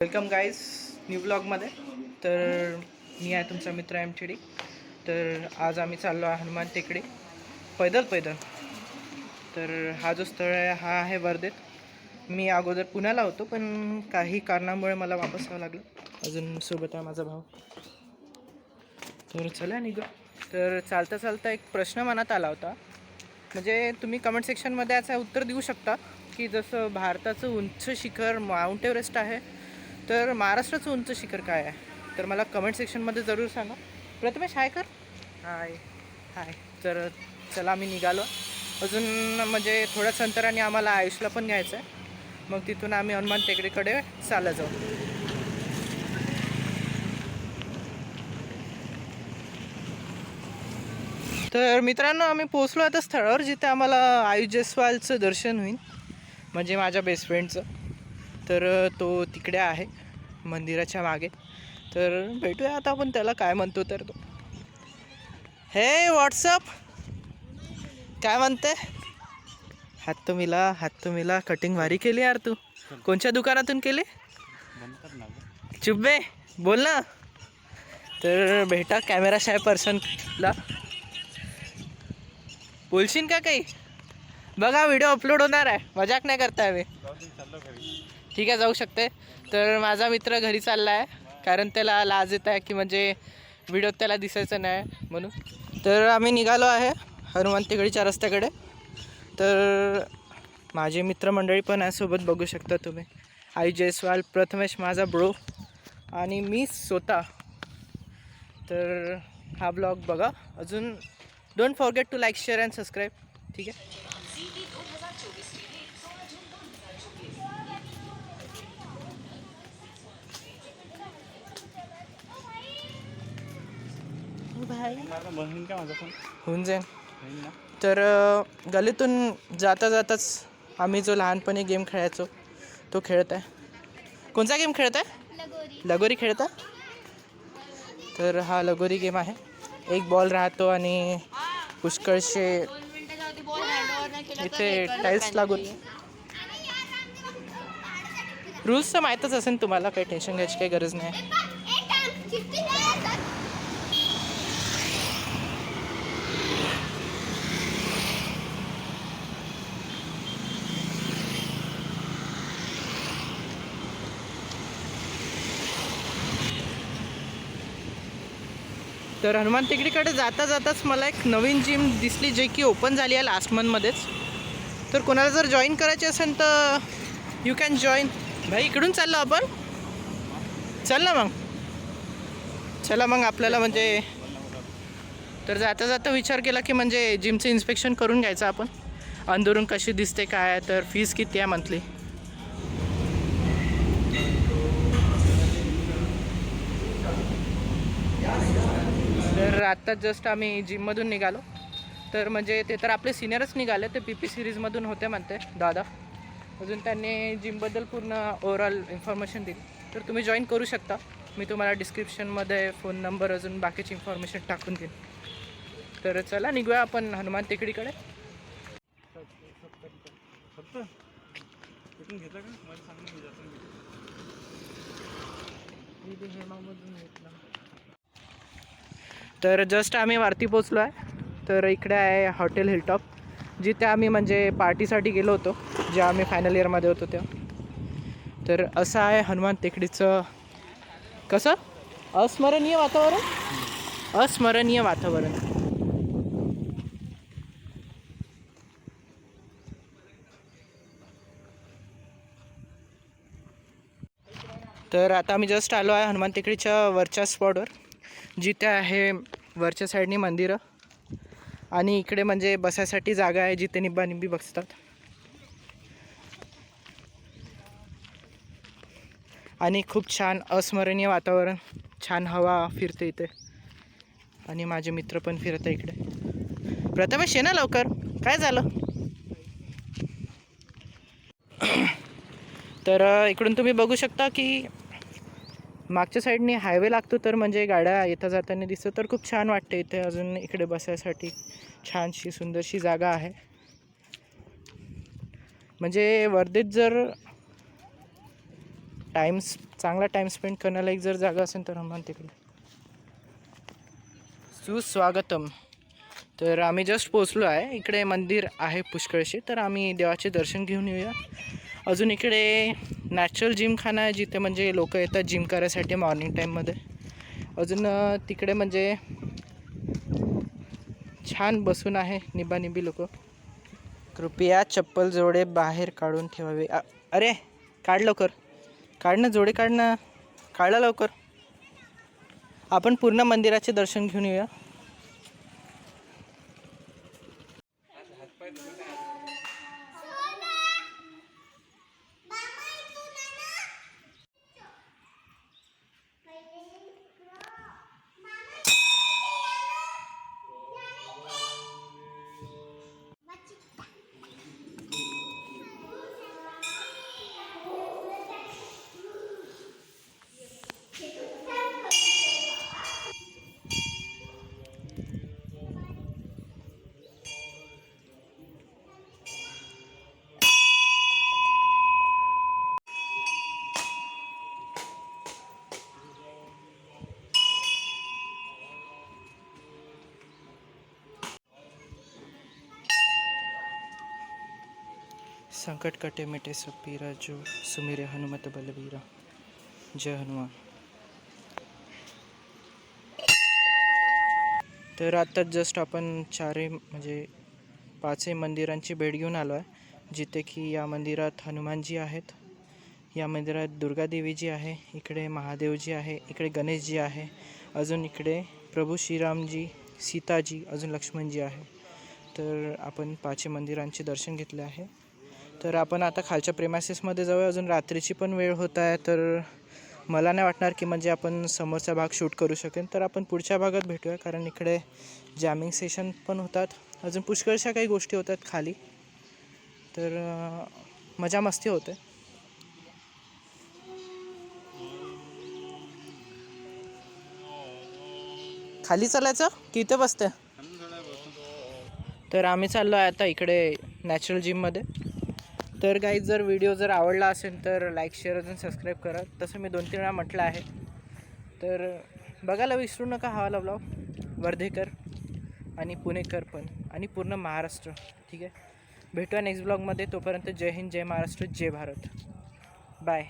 Welcome guys new ब्लॉगमध्ये. तर मी आहे तुमचा मित्र MTD. तर आज आम्ही चाललो आहे हनुमान टेकडी पैदल. तर हा जो स्थळ आहे हा आहे वर्धेत. मी अगोदर पुण्याला होतो, पण काही कारणामुळे मला वापस यावं लागलं. अजून सोबत आहे माझा भाऊ. तर चला निघू. तर चालता एक प्रश्न मनात आला होता, म्हणजे तुम्ही कमेंट सेक्शनमध्ये याचं उत्तर देऊ शकता की जसं भारताचं उंच शिखर माउंट एव्हरेस्ट आहे, तर महाराष्ट्राचं उंच शिखर काय आहे? तर मला कमेंट सेक्शनमध्ये जरूर सांगा. प्रथमेश हाय कर. हाय. तर चला आम्ही निघालो. अजून म्हणजे थोड्याच अंतराने आम्हाला आयुषला पण घ्यायचं आहे. मग तिथून आम्ही हनुमान टेकडीकडे चालत जाऊ. तर मित्रांनो, आम्ही पोचलो आता स्थळावर जिथे आम्हाला आयुष जयस्वालचं दर्शन होईल, म्हणजे माझ्या बेस्ट फ्रेंडचं. तर तो तिकडे आहे मंदिराच्या मागे. तर भेटूया आता आपण त्याला. काय म्हणतो तर तो, हे व्हॉट्सअप काय म्हणते? हात तो मिला कटिंग भारी केली यार. तू कोणत्या दुकानातून केली? चुब्बे बोल ना. तर भेटा कॅमेरा शाय पर्सनला. बोलशील का काही? बघा व्हिडिओ अपलोड होणार आहे, मजाक नाही करताय मी. ठीक आहे, जाऊ शकते. तर माझा मित्र घरी चालला आहे, कारण त्याला लाज येत आहे की म्हणजे व्हिडिओत त्याला दिसायचं नाही म्हणून. तर आम्ही निघालो आहे हनुमान टेकडीच्या रस्त्याकडे. तर माझे मित्रमंडळी पण आहे सोबत, बघू शकता तुम्ही. आयुष जयस्वाल, प्रथमेश माझा ब्रो, आणि मी स्वतः. तर हा ब्लॉग बघा. अजून don't forget to like, share and subscribe. ठीक आहे. होऊन जाईन. तर गलीतून जाताच आम्ही जो लहानपणी गेम खेळायचो तो खेळत आहे. कोणता गेम खेळत आहे? लगोरी खेळता. तर हा लगोरी गेम आहे. एक बॉल राहतो आणि पुष्कळशे इथे टाईल्स लागून. रूल्स तर माहीतच असेल तुम्हाला, काही टेन्शन घ्यायची काही गरज नाही. तर हनुमान टेकडीकडे जाताच मला एक नवीन जिम दिसली, जे की ओपन झाली आहे लास्ट मंथमध्येच. तर कोणाला जर जॉईन करायचे असेल तर यू कॅन जॉईन. भाई इकडून चाललो आपण. चल ना मग. चला मग आपल्याला म्हणजे. तर जाता विचार केला की म्हणजे जिमचं इन्स्पेक्शन करून घ्यायचं आपण, अंदरून कशी दिसते काय आहे. तर फीस किती आहे मंथली? तर आत्ताच जस्ट आम्ही जिममधून निघालो. तर म्हणजे ते तर आपले सिनियरच निघाले, ते PP सिरीजमधून होते म्हणते दादा. अजून त्यांनी जिमबद्दल पूर्ण ओव्हरऑल इन्फॉर्मेशन दिली. तर तुम्ही जॉईन करू शकता. मी तुम्हाला डिस्क्रिप्शनमध्ये फोन नंबर अजून बाकीची इन्फॉर्मेशन टाकून देईन. तर चला निघूया आपण हनुमान टेकडीकडे. तर जस्ट आम्ही वरती पोचलो आहे. तर इकडे आहे हॉटेल हिलटॉप, जिथे आम्ही म्हणजे पार्टीसाठी गेलो होतो, जे आम्ही फायनल इयरमध्ये होतो तेव्हा. तर असं आहे हनुमान टेकडीचं कसं अस्मरणीय वातावरण. तर आता आम्ही जस्ट आलो आहे हनुमान टेकडीच्या वरच्या स्पॉटवर, जिथे आहे वरच्या साईडनी मंदिरं आणि इकडे म्हणजे बसायसाठी जागा आहे, जिथे निंबी बसतात. आणि खूप छान अस्मरणीय वातावरण, छान हवा फिरते इथे. आणि माझे मित्र पण फिरत आहे इकडे. प्रथमेश ये ना लवकर, काय झालं? तर इकडून तुम्ही बघू शकता की मागच्या साईडने हायवे लागतो, तर म्हणजे गाड्या येता जाताना दिसतं. तर खूप छान वाटते इथे. अजून इकडे बसायसाठी छानशी सुंदरशी जागा आहे. म्हणजे वर्धेत जर टाइम्स चांगला टाईम स्पेंड करण्याला एक जर जागा असेल तर हनुमान टेकडी सुस्वागतम. तर आम्ही जस्ट पोचलो आहे. इकडे मंदिर आहे पुष्कळशी, तर आम्ही देवाचे दर्शन घेऊन येऊया. अजून इकडे नॅचरल जिमखाना आहे जिथे म्हणजे लोक येतात जिम करायसाठी मॉर्निंग टाईममध्ये. अजून तिकडे म्हणजे छान बसून आहे निबानिबी लोक. कृपया चप्पल जोडे बाहेर काढून ठेवावे. अरे काढ लवकर, काढ ना जोडे, काढ ना, काढला लवकर. आपण पूर्ण मंदिराचे दर्शन घेऊन येऊया. संकट कटे मिटे सब पीरा, जो सुमिरे हनुमत बलबीरा. जय हनुमान. तर आत्ताच जस्ट आपण म्हणजे 5 मंदिरांची भेट घेऊन आलो आहे. जिथे की या मंदिरात हनुमानजी आहेत, या मंदिरात दुर्गादेवीजी आहे, इकडे महादेवजी आहे, इकडे गणेशजी आहे, अजून इकडे प्रभू श्रीरामजी, सीताजी, अजून लक्ष्मणजी आहे. तर आपण 5 मंदिरांचे दर्शन घेतले आहे. तर आपण आता खालच्या प्रेमासेसमध्ये जाऊया. अजून रात्रीची पण वेळ होत आहे, तर मला नाही वाटणार की म्हणजे आपण समोरचा भाग शूट करू शकेन. तर आपण पुढच्या भागात भेटूया, कारण इकडे जॅमिंग सेशन पण होतात, अजून पुष्कळशा काही गोष्टी होतात खाली. तर मजा मस्ती होते. खाली चालायचं की इथे बसते. तर आम्ही चाललो आहे आता इकडे नॅचरल जिममध्ये. तर गाईज जर व्हिडिओ जर आवडला असेल तर लाईक, शेअर, अजून सबस्क्राईब करा. तसं मी 2-3 वेळा म्हटलं आहे. तर बघायला विसरू नका हा वाला ब्लॉग. वर्धेकर आणि पुणेकर पण, आणि पूर्ण महाराष्ट्र. ठीक आहे, भेटूया नेक्स्ट ब्लॉगमध्ये. तोपर्यंत जय हिंद, जय महाराष्ट्र, जय भारत. बाय.